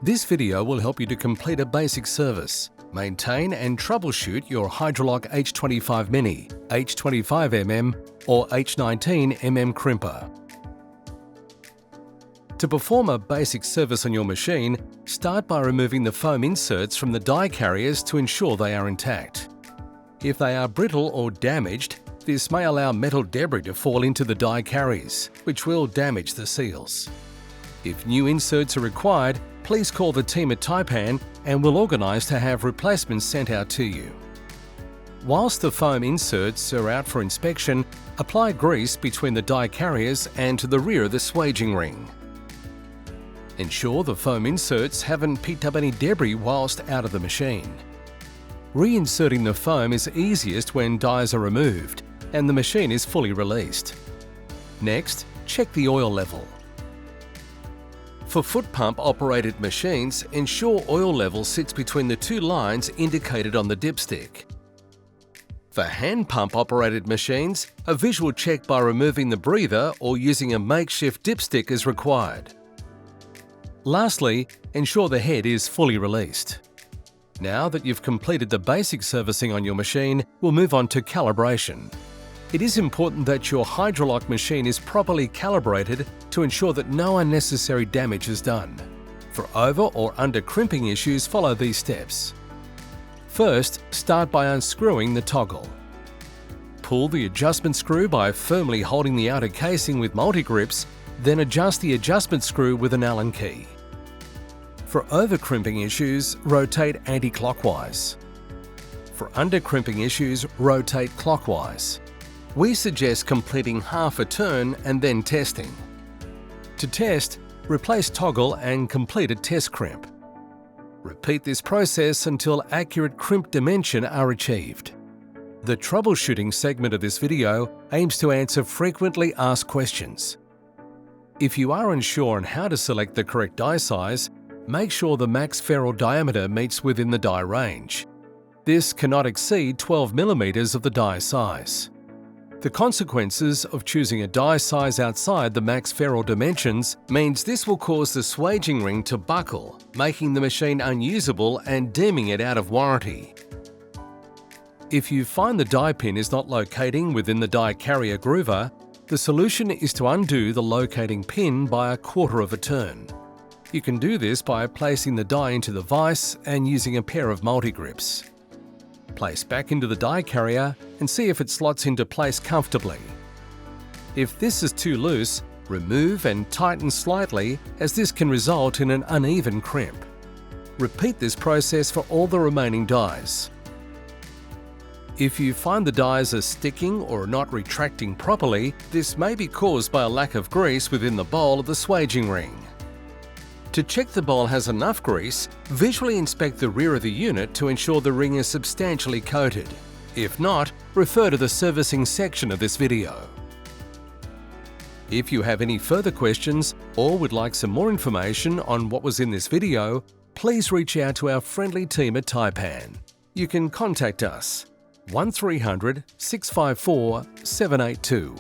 This video will help you to complete a basic service, maintain and troubleshoot your Hydralok H25MINI, H25MM or H19MM crimper. To perform a basic service on your machine, start by removing the foam inserts from the die carriers to ensure they are intact. If they are brittle or damaged, this may allow metal debris to fall into the die carriers, which will damage the seals. If new inserts are required, please call the team at Taipan and we'll organise to have replacements sent out to you. Whilst the foam inserts are out for inspection, apply grease between the die carriers and to the rear of the swaging ring. Ensure the foam inserts haven't picked up any debris whilst out of the machine. Reinserting the foam is easiest when dies are removed and the machine is fully released. Next, check the oil level. For foot pump operated machines, ensure oil level sits between the two lines indicated on the dipstick. For hand pump operated machines, a visual check by removing the breather or using a makeshift dipstick is required. Lastly, ensure the head is fully released. Now that you've completed the basic servicing on your machine, we'll move on to calibration. It is important that your Hydralok machine is properly calibrated to ensure that no unnecessary damage is done. For over or under crimping issues, follow these steps. First, start by unscrewing the toggle. Pull the adjustment screw by firmly holding the outer casing with multi-grips, then adjust the adjustment screw with an Allen key. For over crimping issues, rotate anti-clockwise. For under crimping issues, rotate clockwise. We suggest completing half a turn and then testing. To test, replace toggle and complete a test crimp. Repeat this process until accurate crimp dimension are achieved. The troubleshooting segment of this video aims to answer frequently asked questions. If you are unsure on how to select the correct die size, make sure the max ferrule diameter meets within the die range. This cannot exceed 12 mm of the die size. The consequences of choosing a die size outside the max ferrule dimensions means this will cause the swaging ring to buckle, making the machine unusable and deeming it out of warranty. If you find the die pin is not locating within the die carrier groover, the solution is to undo the locating pin by 1/4 of a turn. You can do this by placing the die into the vise and using a pair of multi-grips. Place back into the die carrier and see if it slots into place comfortably. If this is too loose, remove and tighten slightly, as this can result in an uneven crimp. Repeat this process for all the remaining dies. If you find the dies are sticking or not retracting properly, this may be caused by a lack of grease within the bowl of the swaging ring. To check the bowl has enough grease, visually inspect the rear of the unit to ensure the ring is substantially coated. If not, refer to the servicing section of this video. If you have any further questions or would like some more information on what was in this video, please reach out to our friendly team at Taipan. You can contact us 1300 654 782.